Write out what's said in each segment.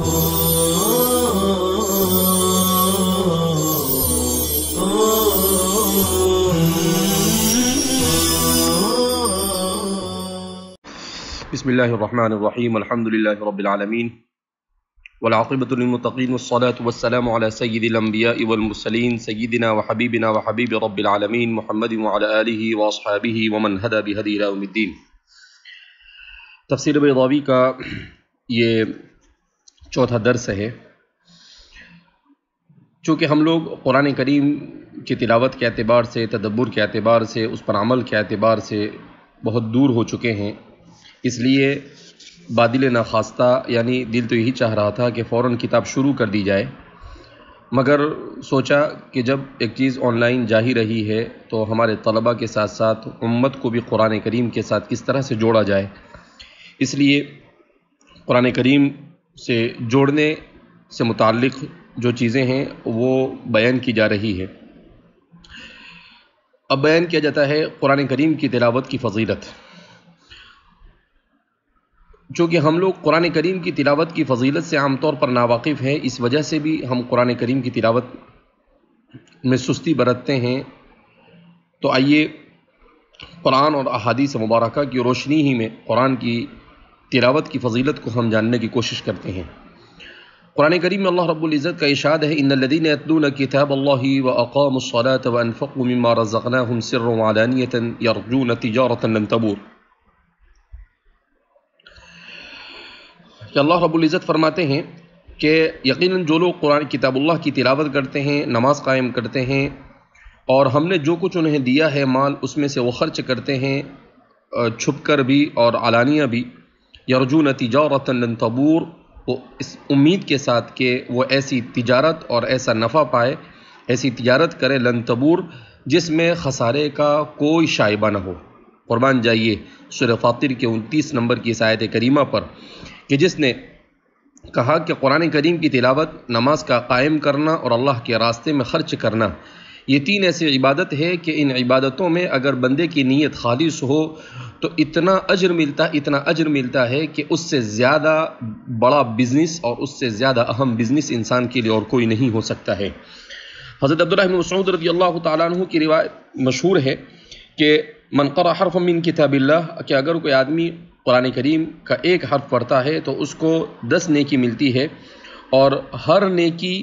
بسم اللہ الرحمن الرحیم الحمد للہ رب العالمین والعاقبۃ للمتقین والصلاة والسلام علی سید الانبیاء والمرسلین سیدنا وحبیبنا وحبیب رب العالمین محمد وعلی آلہ واصحابہ ومن ہدی بہدی الی یوم الدین۔ تفسیر بیضاوی کا یہ چوتھا درس ہے۔ چونکہ ہم لوگ قرآن کریم کی تلاوت کے اعتبار سے، تدبر کے اعتبار سے، اس پر عمل کے اعتبار سے بہت دور ہو چکے ہیں، اس لیے بادل ناخواستہ یعنی دل تو یہی چاہ رہا تھا کہ فوراً کتاب شروع کر دی جائے، مگر سوچا کہ جب ایک چیز آن لائن جا ہی رہی ہے تو ہمارے طلباء کے ساتھ ساتھ امت کو بھی قرآن کریم کے ساتھ کس طرح سے جوڑا جائے، اس لیے قرآن کریم سے جوڑنے سے متعلق جو چیزیں ہیں وہ بیان کی جا رہی ہے۔ اب بیان کیا جاتا ہے قرآن کریم کی تلاوت کی فضیلت۔ چونکہ ہم لوگ قرآن کریم کی تلاوت کی فضیلت سے عام طور پر ناواقف ہیں، اس وجہ سے بھی ہم قرآن کریم کی تلاوت میں سستی برتتے ہیں۔ تو آئیے قرآن اور احادیث مبارکہ کی روشنی ہی میں قرآن کی تلاوت کی فضیلت کو ہم جاننے کی کوشش کرتے ہیں۔ قرآن کریم میں اللہ رب العزت کا ارشاد ہے، ان الذین یتلون کتاب اللہ واقاموا الصلاة وانفقوا مما رزقناہم سرا وعلانیۃ یرجون تجارۃ لن تبور، کہ اللہ رب العزت فرماتے ہیں کہ یقیناً جو لوگ قرآن کتاب اللہ کی تلاوت کرتے ہیں، نماز قائم کرتے ہیں، اور ہم نے جو کچھ انہیں دیا ہے مال اس میں سے وہ خرچ کرتے ہیں، چھپ کر بھی اور علانیہ بھی، یرجون تجارۃ لن تبور، وہ اس امید کے ساتھ کہ وہ ایسی تجارت اور ایسا نفع پائے، ایسی تجارت کرے لن تبور جس میں خسارے کا کوئی شائبہ نہ ہو۔ قربان جائیے سورہ فاطر کے 29 نمبر کی اس آیت کریمہ پر، کہ جس نے کہا کہ قرآن کریم کی تلاوت، نماز کا قائم کرنا اور اللہ کے راستے میں خرچ کرنا، یہ تین ایسی عبادت ہے کہ ان عبادتوں میں اگر بندے کی نیت خالص ہو تو اتنا اجر ملتا ہے کہ اس سے زیادہ بڑا بزنس اور اس سے زیادہ اہم بزنس انسان کے لیے اور کوئی نہیں ہو سکتا ہے۔ حضرت عبداللہ بن مسعود رضی اللہ تعالیٰ عنہ کی روایت مشہور ہے کہ من قرأ حرفا من کتاب اللہ، کہ اگر کوئی آدمی قرآن کریم کا ایک حرف پڑھتا ہے تو اس کو 10 نیکی ملتی ہے، اور ہر نیکی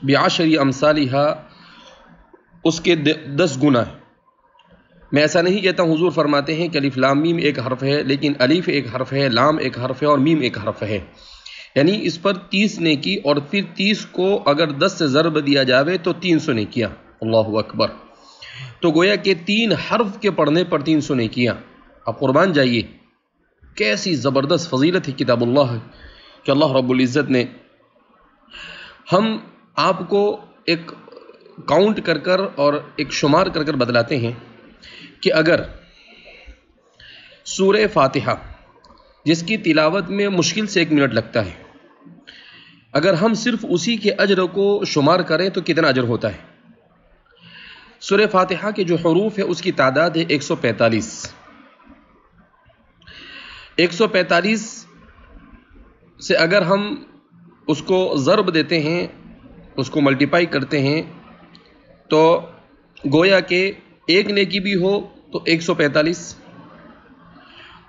بعشر امثالہا، اس کے 10 گنا ہے۔ میں ایسا نہیں کہتا ہوں، حضور فرماتے ہیں کہ الف لام میم ایک حرف ہے، لیکن الف ایک حرف ہے، لام ایک حرف ہے اور میم ایک حرف ہے، یعنی اس پر 30 نیکی، اور پھر 30 کو اگر 10 سے ضرب دیا جاوے تو 300 نیکیاں۔ اللہ اکبر! تو گویا کہ 3 حرف کے پڑھنے پر 300 نیکیاں۔ اب قربان جائیے کیسی زبردست فضیلت ہے کتاب اللہ، کہ اللہ رب العزت نے ہم آپ کو ایک کاؤنٹ کر کر اور ایک شمار کر کر بتلاتے ہیں کہ اگر سورہ فاتحہ، جس کی تلاوت میں مشکل سے 1 منٹ لگتا ہے، اگر ہم صرف اسی کے اجر کو شمار کریں تو کتنا اجر ہوتا ہے؟ سورہ فاتحہ کے جو حروف ہے اس کی تعداد ہے 145۔ 145 سے اگر ہم اس کو ضرب دیتے ہیں، اس کو ملٹیپائی کرتے ہیں، تو گویا کہ ایک نیکی بھی ہو تو 145،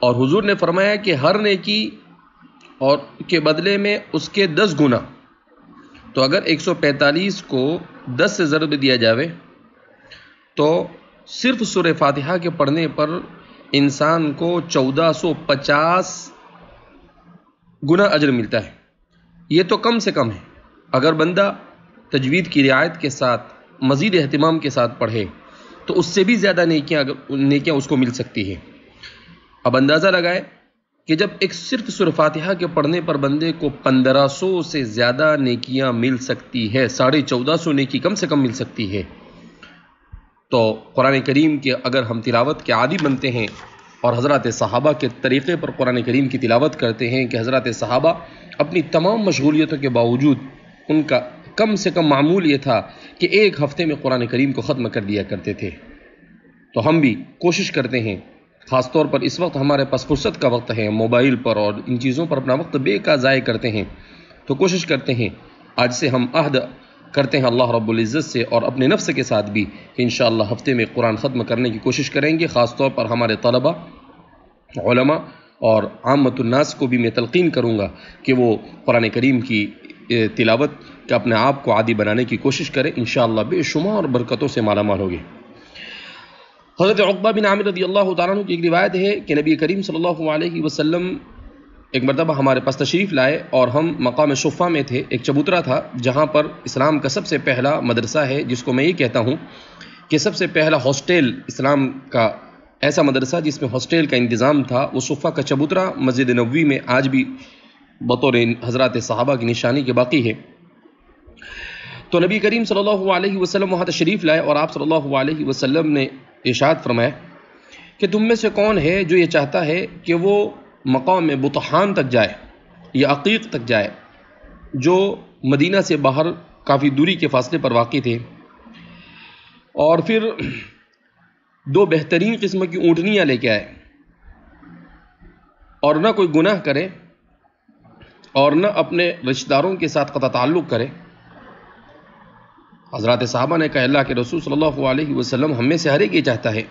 اور حضور نے فرمایا کہ ہر نیکی اور کے بدلے میں اس کے 10 گنا۔ تو اگر 145 کو 10 سے ضرب دیا جاوے تو صرف سورہ فاتحہ کے پڑھنے پر انسان کو 1450 گنا اجر ملتا ہے۔ یہ تو کم سے کم ہے، اگر بندہ تجوید کی رعایت کے ساتھ مزید اہتمام کے ساتھ پڑھے تو اس سے بھی زیادہ نیکیاں اس کو مل سکتی ہیں۔ اب اندازہ لگائے کہ جب ایک صرف سورہ فاتحہ کے پڑھنے پر بندے کو 1500 سے زیادہ نیکیاں مل سکتی ہے، 1450 نیکی کم سے کم مل سکتی ہے، تو قرآن کریم کے اگر ہم تلاوت کے عادی بنتے ہیں اور حضرات صحابہ کے طریقے پر قرآن کریم کی تلاوت کرتے ہیں، کہ حضرات صحابہ اپنی تمام مشغولیتوں کے باوجود ان کا کم سے کم معمول یہ تھا کہ ایک ہفتے میں قرآن کریم کو ختم کر دیا کرتے تھے، تو ہم بھی کوشش کرتے ہیں، خاص طور پر اس وقت ہمارے پاس فرصت کا وقت ہے، موبائل پر اور ان چیزوں پر اپنا وقت بے کا ضائع کرتے ہیں، تو کوشش کرتے ہیں آج سے ہم عہد کرتے ہیں اللہ رب العزت سے اور اپنے نفس کے ساتھ بھی کہ انشاءاللہ ہفتے میں قرآن ختم کرنے کی کوشش کریں گے. خاص طور پر ہمارے طلبہ، علماء اور عامۃ الناس کو بھی میں تلقین کروں گا کہ وہ قرآن کریم کی تلاوت کا اپنے آپ کو عادی بنانے کی کوشش کریں. انشاءاللہ بے شمار برکتوں سے مالا مال ہوگی. حضرت عقبہ بن عامر رضی اللہ تعالیٰ عنہ کی ایک روایت ہے کہ نبی کریم صلی اللہ علیہ وسلم ایک مرتبہ ہمارے پاس تشریف لائے اور ہم مقام صفہ میں تھے. ایک چبوترا تھا جہاں پر اسلام کا سب سے پہلا مدرسہ ہے، جس کو میں یہ کہتا ہوں کہ سب سے پہلا ہاسٹل اسلام کا، ایسا مدرسہ جس میں ہاسٹل کا انتظام تھا، وہ صفہ کا چبوترا مسجد نبوی میں آج بھی بطور حضرات صحابہ کی نشانی کے باقی ہے. تو نبی کریم صلی اللہ علیہ وسلم وہاں تشریف لائے اور آپ صلی اللہ علیہ وسلم نے ارشاد فرمایا کہ تم میں سے کون ہے جو یہ چاہتا ہے کہ وہ مقام بطحان تک جائے یا عقیق تک جائے، جو مدینہ سے باہر کافی دوری کے فاصلے پر واقع تھے، اور پھر 2 بہترین قسم کی اونٹنیاں لے کے آئے اور نہ کوئی گناہ کرے اور نہ اپنے رشتہ داروں کے ساتھ قطع تعلق کرے. حضرات صحابہ نے کہا اللہ کے رسول صلی اللہ علیہ وسلم ہم میں سے ہر ایک یہ چاہتا ہے.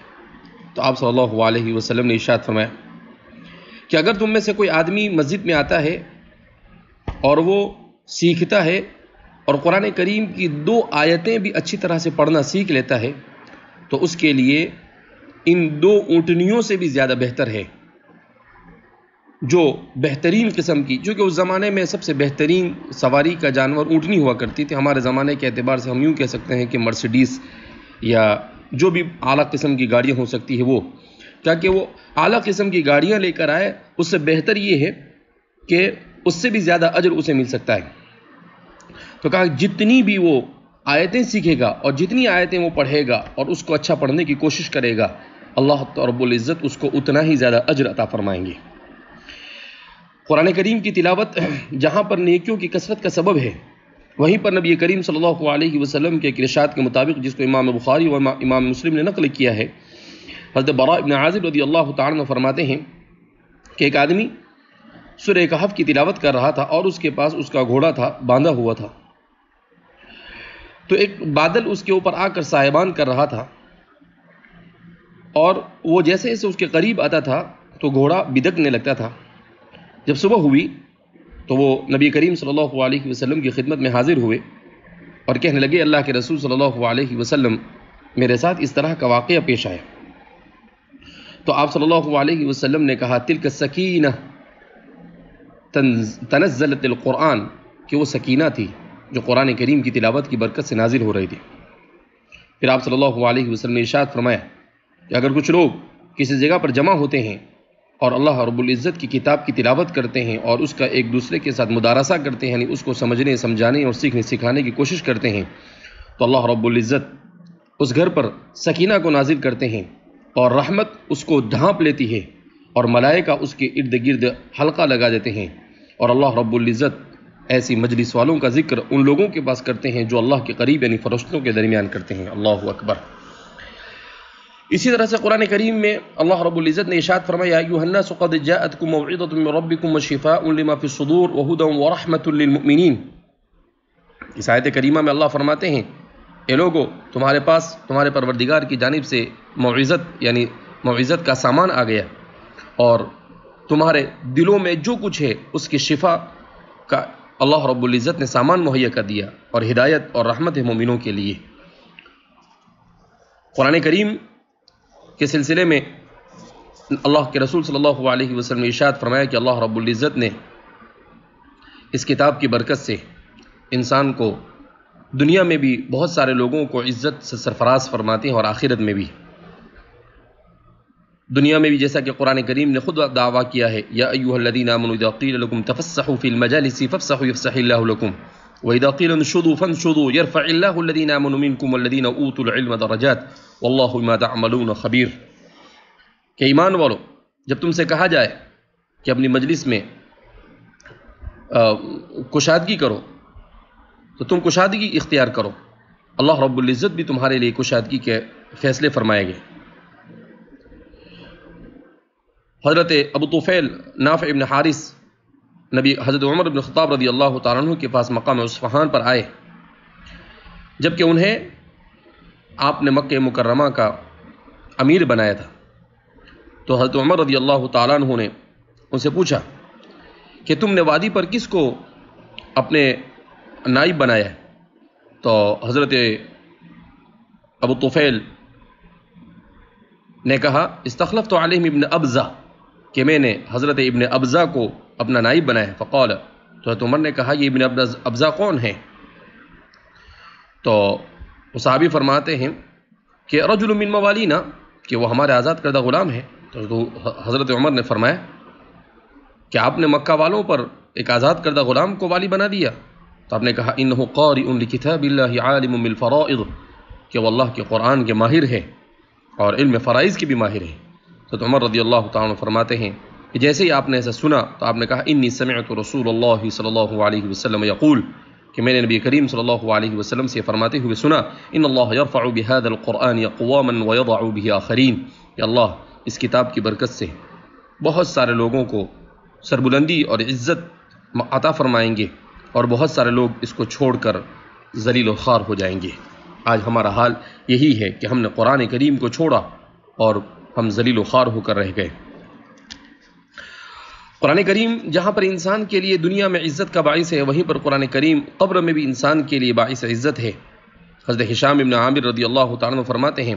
تو آپ صلی اللہ علیہ وسلم نے ارشاد فرمایا کہ اگر تم میں سے کوئی آدمی مسجد میں آتا ہے اور وہ سیکھتا ہے اور قرآن کریم کی 2 آیتیں بھی اچھی طرح سے پڑھنا سیکھ لیتا ہے تو اس کے لیے ان 2 اونٹنیوں سے بھی زیادہ بہتر ہے، جو بہترین قسم کی، جو کہ اس زمانے میں سب سے بہترین سواری کا جانور اونٹنی ہوا کرتی تھی. ہمارے زمانے کے اعتبار سے ہم یوں کہہ سکتے ہیں کہ مرسیڈیز یا جو بھی اعلیٰ قسم کی گاڑیاں ہو سکتی ہے وہ، تاکہ وہ اعلیٰ قسم کی گاڑیاں لے کر آئے، اس سے بہتر یہ ہے کہ اس سے بھی زیادہ اجر اسے مل سکتا ہے. تو کہا جتنی بھی وہ آیتیں سیکھے گا اور جتنی آیتیں وہ پڑھے گا اور اس کو اچھا پڑھنے کی کوشش کرے گا، اللہ رب العزت اس کو اتنا ہی زیادہ اجر عطا فرمائیں گے. قرآن کریم کی تلاوت جہاں پر نیکیوں کی کثرت کا سبب ہے، وہیں پر نبی کریم صلی اللہ علیہ وسلم کے ارشاد کے مطابق، جس کو امام بخاری و امام مسلم نے نقل کیا ہے، حضرت براء بن عازب رضی اللہ تعالیٰ عنہ فرماتے ہیں کہ ایک آدمی سورہ کہف کی تلاوت کر رہا تھا اور اس کے پاس اس کا گھوڑا تھا، باندھا ہوا تھا. تو ایک بادل اس کے اوپر آ کر سائبان کر رہا تھا اور وہ جیسے جیسے اس کے قریب آتا تھا تو گھوڑا بدکنے لگتا تھا. جب صبح ہوئی تو وہ نبی کریم صلی اللہ علیہ وسلم کی خدمت میں حاضر ہوئے اور کہنے لگے اللہ کے رسول صلی اللہ علیہ وسلم میرے ساتھ اس طرح کا واقعہ پیش آیا. تو آپ صلی اللہ علیہ وسلم نے کہا تلک السکینہ تنزلت القرآن، کہ وہ سکینہ تھی جو قرآن کریم کی تلاوت کی برکت سے نازل ہو رہی تھی. پھر آپ صلی اللہ علیہ وسلم نے ارشاد فرمایا کہ اگر کچھ لوگ کسی جگہ پر جمع ہوتے ہیں اور اللہ رب العزت کی کتاب کی تلاوت کرتے ہیں اور اس کا ایک دوسرے کے ساتھ مدارسہ کرتے ہیں، یعنی اس کو سمجھنے، سمجھانے اور سیکھنے سکھانے کی کوشش کرتے ہیں، تو اللہ رب العزت اس گھر پر سکینہ کو نازل کرتے ہیں اور رحمت اس کو ڈھانپ لیتی ہے اور ملائکہ اس کے ارد گرد حلقہ لگا دیتے ہیں، اور اللہ رب العزت ایسی مجلس والوں کا ذکر ان لوگوں کے پاس کرتے ہیں جو اللہ کے قریب یعنی فرشتوں کے درمیان کرتے ہیں. اللہ اکبر. اسی طرح سے قرآن کریم میں اللہ رب العزت نے ارشاد فرمایا یا ایھا الناس قد جاءتکم موعظۃ من ربکم وشفاء لما فی الصدور وہدی ورحمۃ للمؤمنین. اس آیت کریمہ میں اللہ فرماتے ہیں اے لوگو تمہارے پاس تمہارے پروردگار کی جانب سے موعظت یعنی موعظت کا سامان آ گیا اور تمہارے دلوں میں جو کچھ ہے اس کی شفا کا اللہ رب العزت نے سامان مہیا کر دیا اور ہدایت اور رحمت ہے مومنوں کے لیے. قرآن کریم کے سلسلے میں اللہ کے رسول صلی اللہ علیہ وسلم نے ارشاد فرمایا کہ اللہ رب العزت نے اس کتاب کی برکت سے انسان کو دنیا میں بھی بہت سارے لوگوں کو عزت سے سرفراز فرماتے ہیں اور آخرت میں بھی. دنیا میں بھی جیسا کہ قرآن کریم نے خود دعویٰ کیا ہے یا ایھا الذین آمنوا اذا قیل لکم تفسحوا فی المجالس فافسحوا یفسح اللہ لکم وَإِذَا قِيلَ انشُزُوا فَانشُزُوا يَرْفَعِ اللَّهُ الَّذِينَ آمَنُوا مِنكُمْ وَالَّذِينَ أُوتُوا الْعِلْمَ دَرَجَاتٍ وَاللَّهُ بِمَا تَعْمَلُونَ خَبِيرٌ. کہ ایمان والو جب تم سے کہا جائے کہ اپنی مجلس میں کشادگی کرو تو تم کشادگی اختیار کرو، اللہ رب العزت بھی تمہارے لیے کشادگی کے فیصلے فرمائے گے. حضرت ابو طفیل نافع ابن حارث نبی حضرت عمر بن خطاب رضی اللہ تعالیٰ عنہ کے پاس مقام اصفہان پر آئے، جبکہ انہیں آپ نے مکہ مکرمہ کا امیر بنایا تھا۔ تو حضرت عمر رضی اللہ تعالیٰ عنہ نے ان سے پوچھا کہ تم نے وادی پر کس کو اپنے نائب بنایا ہے؟ تو حضرت ابو طفیل نے کہا استخلفت علیہم ابن ابزہ، کہ میں نے حضرت ابن ابزہ کو اپنا نائب بنایا ہے۔ فقال، تو حضرت عمر نے کہا یہ ابن ابزہ کون ہے؟ تو وہ صحابی فرماتے ہیں کہ رجل من موالینا، کہ وہ ہمارے آزاد کردہ غلام ہے۔ تو حضرت عمر نے فرمایا کہ آپ نے مکہ والوں پر ایک آزاد کردہ غلام کو والی بنا دیا؟ تو آپ نے کہا انہ قارئ لکتاب اللہ عالم بالفرائض، کہ وہ اللہ کے قرآن کے ماہر ہے اور علم فرائض کے بھی ماہر ہے۔ تو عمر رضی اللہ تعالیٰ عنہ فرماتے ہیں کہ جیسے ہی آپ نے ایسا سنا تو آپ نے کہا انی سمعت رسول اللہ صلی اللہ علیہ وسلم یقول، کہ میں نے نبی کریم صلی اللہ علیہ وسلم سے فرماتے ہوئے سنا ان اللہ یرفع بهذا القرآن اقواما ویضع به آخرین، کہ اللہ اس کتاب کی برکت سے بہت سارے لوگوں کو سربلندی اور عزت عطا فرمائیں گے، اور بہت سارے لوگ اس کو چھوڑ کر ذلیل و خوار ہو جائیں گے۔ آج ہمارا حال یہی ہے کہ ہم نے قرآن کریم کو چھوڑا اور ہم ذلیل و خوار ہو کر رہ گئے۔ قرآن کریم جہاں پر انسان کے لیے دنیا میں عزت کا باعث ہے، وہیں پر قرآن کریم قبر میں بھی انسان کے لیے باعث عزت ہے۔ حضرت ہشام ابن عامر رضی اللہ تعالیٰ عنہ فرماتے ہیں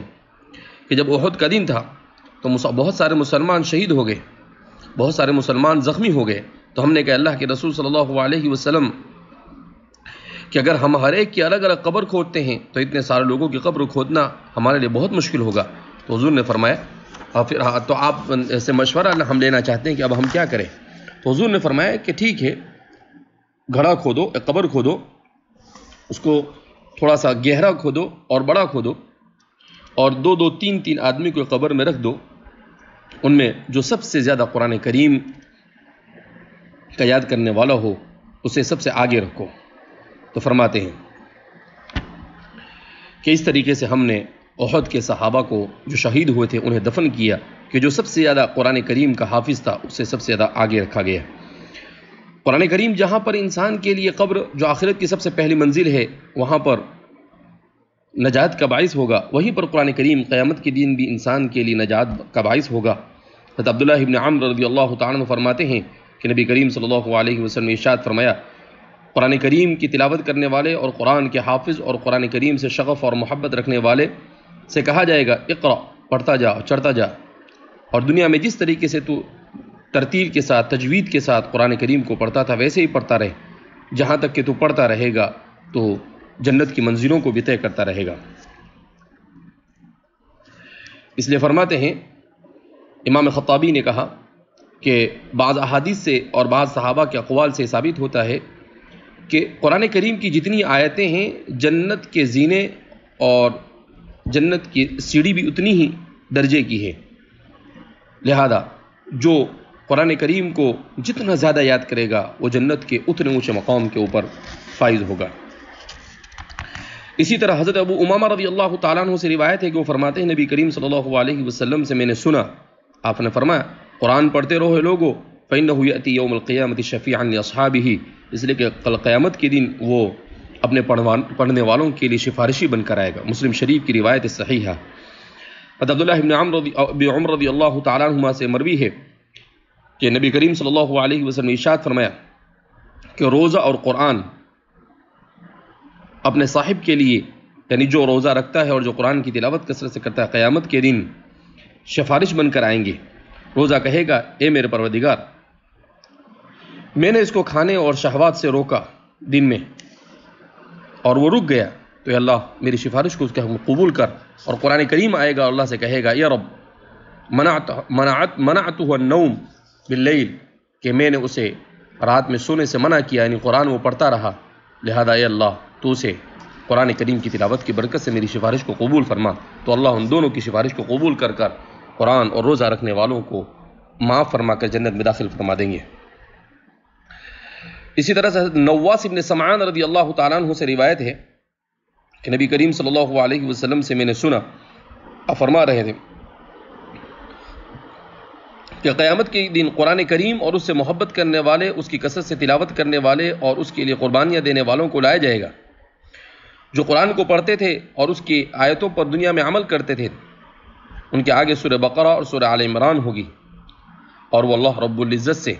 کہ جب احد کا دن تھا تو بہت سارے مسلمان شہید ہو گئے، بہت سارے مسلمان زخمی ہو گئے۔ تو ہم نے کہا اللہ کے رسول صلی اللہ علیہ وسلم کہ اگر ہم ہر ایک کی الگ الگ قبر کھودتے ہیں تو اتنے سارے لوگوں کی قبر کھودنا ہمارے لیے بہت مشکل ہوگا۔ تو حضور نے فرمایا تو آپ سے مشورہ ہم لینا چاہتے ہیں کہ اب ہم کیا کریں؟ تو حضور نے فرمایا کہ ٹھیک ہے، گھڑا کھودو، ایک قبر کھودو، اس کو تھوڑا سا گہرا کھودو اور بڑا کھودو، اور دو دو تین تین آدمی کو قبر میں رکھ دو، ان میں جو سب سے زیادہ قرآن کریم کا یاد کرنے والا ہو اسے سب سے آگے رکھو۔ تو فرماتے ہیں کہ اس طریقے سے ہم نے احد کے صحابہ کو جو شہید ہوئے تھے انہیں دفن کیا، کہ جو سب سے زیادہ قرآن کریم کا حافظ تھا اسے سب سے زیادہ آگے رکھا گیا۔ قرآن کریم جہاں پر انسان کے لیے قبر جو آخرت کی سب سے پہلی منزل ہے وہاں پر نجات کا باعث ہوگا، وہیں پر قرآن کریم قیامت کے دن بھی انسان کے لیے نجات کا باعث ہوگا۔ حضرت عبداللہ ابن عمرو رضی اللہ تعالیٰ عنہ فرماتے ہیں کہ نبی کریم صلی اللہ علیہ وسلم نے ارشاد فرمایا قرآن کریم کی تلاوت کرنے والے اور قرآن کے حافظ اور قرآن کریم سے شغف اور محبت رکھنے والے سے کہا جائے گا اقرأ، پڑھتا جا، چڑھتا جا، اور دنیا میں جس طریقے سے تو ترتیل کے ساتھ، تجوید کے ساتھ قرآن کریم کو پڑھتا تھا ویسے ہی پڑھتا رہے، جہاں تک کہ تو پڑھتا رہے گا تو جنت کی منزلوں کو بھی طے کرتا رہے گا۔ اس لیے فرماتے ہیں امام خطابی نے کہا کہ بعض احادیث سے اور بعض صحابہ کے اقوال سے ثابت ہوتا ہے کہ قرآن کریم کی جتنی آیتیں ہیں جنت کے زینے اور جنت کی سیڑھی بھی اتنی ہی درجے کی ہے، لہذا جو قرآن کریم کو جتنا زیادہ یاد کرے گا وہ جنت کے اتنے اونچے مقام کے اوپر فائز ہوگا۔ اسی طرح حضرت ابو امامہ رضی اللہ تعالیٰ عنہ سے روایت ہے کہ وہ فرماتے ہیں نبی کریم صلی اللہ علیہ وسلم سے میں نے سنا، آپ نے فرمایا قرآن پڑھتے رہو لوگو فإنہ یأتی یوم القیامۃ شفیعا لأصحابہ، اس لیے کہ کل قیامت کے دن وہ اپنے پڑھنے والوں کے لیے سفارشی بن کر آئے گا۔ مسلم شریف کی روایت صحیح ہے۔ حضرت عبداللہ ابن عمرو رضی اللہ تعالیٰ عنہما سے مروی ہے کہ نبی کریم صلی اللہ علیہ وسلم نے ارشاد فرمایا کہ روزہ اور قرآن اپنے صاحب کے لیے، یعنی جو روزہ رکھتا ہے اور جو قرآن کی تلاوت کثرت سے کرتا ہے قیامت کے دن سفارش بن کر آئیں گے۔ روزہ کہے گا اے میرے پروردگار، میں نے اس کو کھانے اور شہوات سے روکا دن میں اور وہ رک گیا، تو اے اللہ میری سفارش کو اس کا قبول کر۔ اور قرآن کریم آئے گا، اللہ سے کہے گا یا رب منعتہ النوم باللیل، کہ میں نے اسے رات میں سونے سے منع کیا، یعنی قرآن وہ پڑھتا رہا، لہذا اے اللہ تو اسے قرآن کریم کی تلاوت کی برکت سے میری سفارش کو قبول فرما۔ تو اللہ ان دونوں کی سفارش کو قبول کر کر قرآن اور روزہ رکھنے والوں کو معاف فرما کر جنت میں داخل فرما دیں گے۔ اسی طرح سے حضرت نواس ابن سمعان رضی اللہ تعالیٰ عنہ سے روایت ہے کہ نبی کریم صلی اللہ علیہ وسلم سے میں نے سنا، آپ فرما رہے تھے کہ قیامت کے دن قرآن کریم اور اس سے محبت کرنے والے، اس کی کثرت سے تلاوت کرنے والے اور اس کے لیے قربانیاں دینے والوں کو لایا جائے گا، جو قرآن کو پڑھتے تھے اور اس کی آیتوں پر دنیا میں عمل کرتے تھے۔ ان کے آگے سورہ بقرہ اور سورہ آل عمران ہوگی، اور وہ اللہ رب العزت سے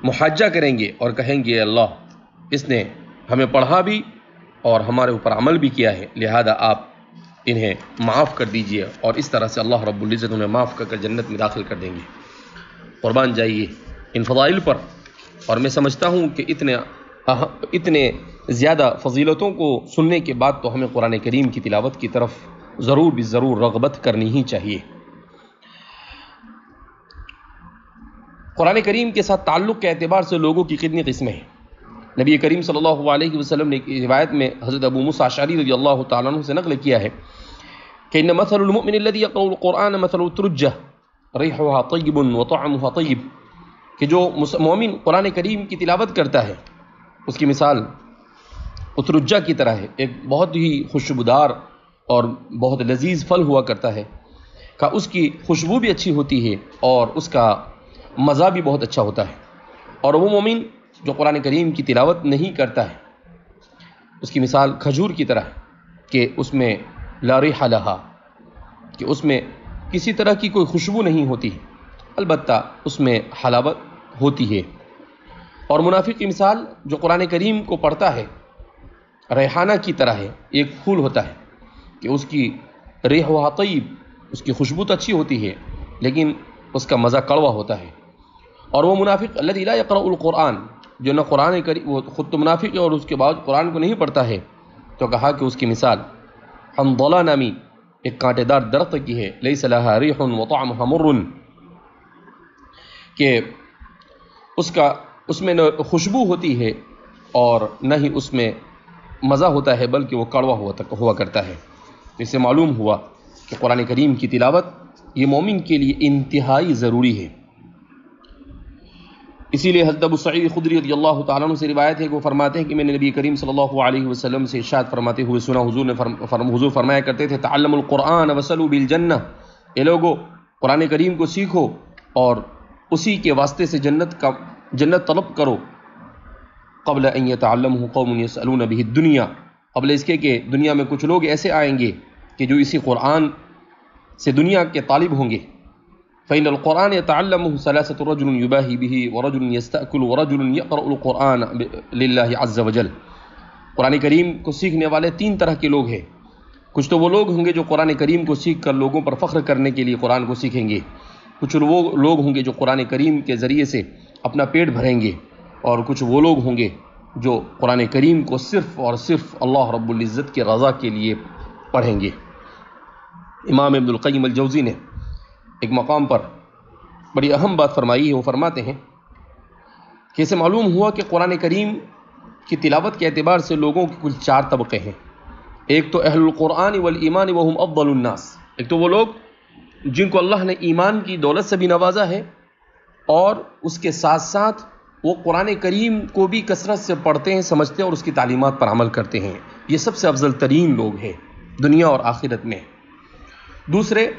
محاجہ کریں گے اور کہیں گے اللہ اس نے ہمیں پڑھا بھی اور ہمارے اوپر عمل بھی کیا ہے، لہذا آپ انہیں معاف کر دیجئے، اور اس طرح سے اللہ رب العزت انہیں معاف کر جنت میں داخل کر دیں گے۔ قربان جائیے ان فضائل پر، اور میں سمجھتا ہوں کہ اتنے زیادہ فضیلتوں کو سننے کے بعد تو ہمیں قرآن کریم کی تلاوت کی طرف ضرور رغبت کرنی ہی چاہیے۔ قرآن کریم کے ساتھ تعلق کے اعتبار سے لوگوں کی کتنی قسمیں ہیں۔ نبی کریم صلی اللہ علیہ وسلم نے ایک روایت میں حضرت ابو موسیٰ اشعری رضی اللہ تعالیٰ عنہ سے نقل کیا ہے کہ ان مثل المؤمن الذي يقرأ القرآن مثل الترجة ريحها طيب وطعمها طيب، کہ جو مومن قرآن کریم کی تلاوت کرتا ہے اس کی مثال اترجہ کی طرح ہے، ایک بہت ہی خوشبودار اور بہت لذیذ پھل ہوا کرتا ہے، کہ اس کی خوشبو بھی اچھی ہوتی ہے اور اس کا مزہ بھی بہت اچھا ہوتا ہے۔ اور وہ مومن جو قرآن کریم کی تلاوت نہیں کرتا ہے اس کی مثال کھجور کی طرح ہے کہ اس میں لا ریح لہا، کہ اس میں کسی طرح کی کوئی خوشبو نہیں ہوتی، البتہ اس میں حلاوت ہوتی ہے۔ اور منافق کی مثال جو قرآن کریم کو پڑھتا ہے ریحانہ کی طرح ہے، ایک پھول ہوتا ہے کہ اس کی ریحہ طیب، اس کی خوشبو تو اچھی ہوتی ہے لیکن اس کا مزہ کڑوا ہوتا ہے۔ اور وہ منافق الذی لا یقرأ القرآن، جو نہ قرآن کریم، وہ خود تو منافق ہے اور اس کے بعد قرآن کو نہیں پڑھتا ہے، تو کہا کہ اس کی مثال حنظلہ نامی ایک کانٹے دار درخت کی ہے، لیس لہا ریح وطعمها مر، کہ اس میں نہ خوشبو ہوتی ہے اور نہ ہی اس میں مزہ ہوتا ہے بلکہ وہ کڑوا ہوا کرتا ہے۔ اس سے معلوم ہوا کہ قرآن کریم کی تلاوت یہ مومن کے لیے انتہائی ضروری ہے۔ اسی لیے حضرت ابو سعید خدری رضی اللہ تعالیٰ عنہ سے روایت ہے کہ وہ فرماتے ہیں کہ میں نے نبی کریم صلی اللہ علیہ وسلم سے ارشاد فرماتے ہوئے سنا، حضور فرمایا کرتے تھے تعلموا القرآن وسلوا بالجنہ، اے لوگو قرآن کریم کو سیکھو اور اسی کے واسطے سے جنت طلب کرو، قبل ان یتعلمہ قوم یسألون بہ الدنیا، قبل اس کے کہ دنیا میں کچھ لوگ ایسے آئیں گے کہ جو اسی قرآن سے دنیا کے طالب ہوں گے۔ فإن القرآن يتعلمه ثلاثة رجل يباهي به ورجل يستأكل ورجل يقرأ القرآن لله عز وجل، قرآن کریم کو سیکھنے والے تین طرح کے لوگ ہیں۔ کچھ تو وہ لوگ ہوں گے جو قرآن کریم کو سیکھ کر لوگوں پر فخر کرنے کے لیے قرآن کو سیکھیں گے، کچھ وہ لوگ ہوں گے جو قرآن کریم کے ذریعے سے اپنا پیٹ بھریں گے، اور کچھ وہ لوگ ہوں گے جو قرآن کریم کو صرف اور صرف اللہ رب العزت کی رضا کے لیے پڑھیں گے۔ امام ابن القیم الجوزی نے ایک مقام پر بڑی اہم بات فرمائی ہے، وہ فرماتے ہیں کہ اسے معلوم ہوا کہ قرآن کریم کی تلاوت کے اعتبار سے لوگوں کے کل چار طبقے ہیں۔ ایک تو اہل القرآن والایمان وهم افضل الناس، ایک تو وہ لوگ جن کو اللہ نے ایمان کی دولت سے بھی نوازا ہے اور اس کے ساتھ ساتھ وہ قرآن کریم کو بھی کثرت سے پڑھتے ہیں، سمجھتے ہیں اور اس کی تعلیمات پر عمل کرتے ہیں، یہ سب سے افضل ترین لوگ ہیں دنیا اور آخرت میں۔ دوسرے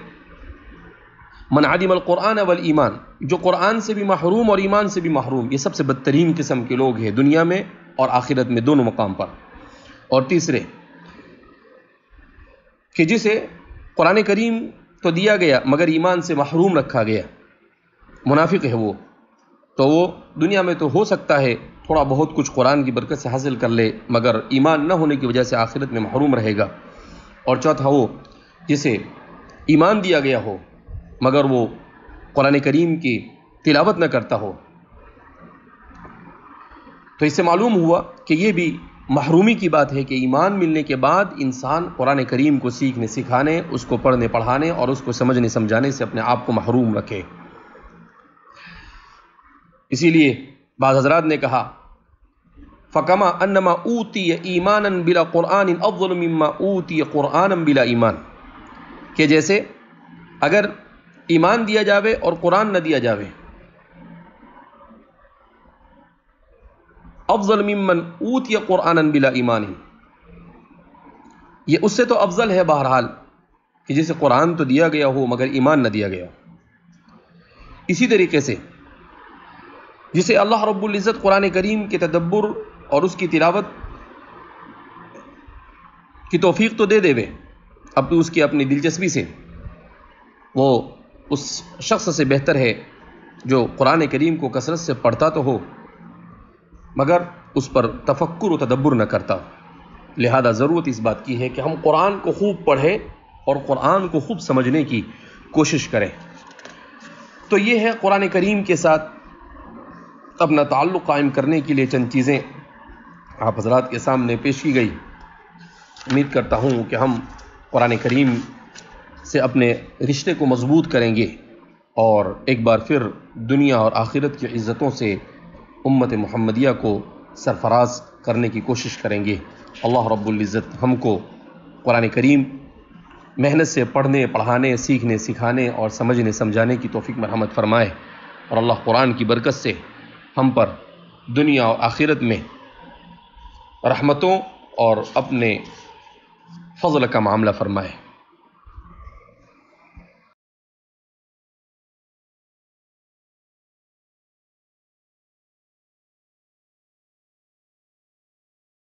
من عدم القرآن والایمان، جو قرآن سے بھی محروم اور ایمان سے بھی محروم، یہ سب سے بدترین قسم کے لوگ ہیں دنیا میں اور آخرت میں دونوں مقام پر۔ اور تیسرے کہ جسے قرآن کریم تو دیا گیا مگر ایمان سے محروم رکھا گیا، منافق ہے وہ، تو وہ دنیا میں تو ہو سکتا ہے تھوڑا بہت کچھ قرآن کی برکت سے حاصل کر لے مگر ایمان نہ ہونے کی وجہ سے آخرت میں محروم رہے گا۔ اور چوتھا وہ جسے ایمان دیا گیا ہو مگر وہ قرآن کریم کی تلاوت نہ کرتا ہو، تو اس سے معلوم ہوا کہ یہ بھی محرومی کی بات ہے کہ ایمان ملنے کے بعد انسان قرآن کریم کو سیکھنے سکھانے، اس کو پڑھنے پڑھانے اور اس کو سمجھنے سمجھانے سے اپنے آپ کو محروم رکھے۔ اسی لیے بعض حضرات نے کہا فَكَمَا أَنَّمَا أُوتِيَ إِيمَانًا بِلَا قُرْآنٍ أَفْضَلُ مِمَّا أُوتِيَ قُرْآنًا بِلَا ایمان، کہ جیسے اگر ایمان دیا جاوے اور قرآن نہ دیا جاوے، افضل ممن اوتی قرآنا بلا ایمان، یہ اس سے تو افضل ہے بہرحال کہ جسے قرآن تو دیا گیا ہو مگر ایمان نہ دیا گیا۔ اسی طریقے سے جسے اللہ رب العزت قرآن کریم کے تدبر اور اس کی تلاوت کی توفیق تو دے دے اب تو اس کی اپنی دلچسپی سے وہ اس شخص سے بہتر ہے جو قرآن کریم کو کثرت سے پڑھتا تو ہو مگر اس پر تفکر و تدبر نہ کرتا. لہذا ضرورت اس بات کی ہے کہ ہم قرآن کو خوب پڑھیں اور قرآن کو خوب سمجھنے کی کوشش کریں. تو یہ ہے قرآن کریم کے ساتھ اپنا تعلق قائم کرنے کے لیے چند چیزیں آپ حضرات کے سامنے پیش کی گئی. امید کرتا ہوں کہ ہم قرآن کریم سے اپنے رشتے کو مضبوط کریں گے اور ایک بار پھر دنیا اور آخرت کی عزتوں سے امت محمدیہ کو سرفراز کرنے کی کوشش کریں گے. اللہ رب العزت ہم کو قرآن کریم محنت سے پڑھنے پڑھانے سیکھنے سکھانے اور سمجھنے سمجھانے کی توفیق مرحمت فرمائے اور اللہ قرآن کی برکت سے ہم پر دنیا اور آخرت میں رحمتوں اور اپنے فضل کا معاملہ فرمائے.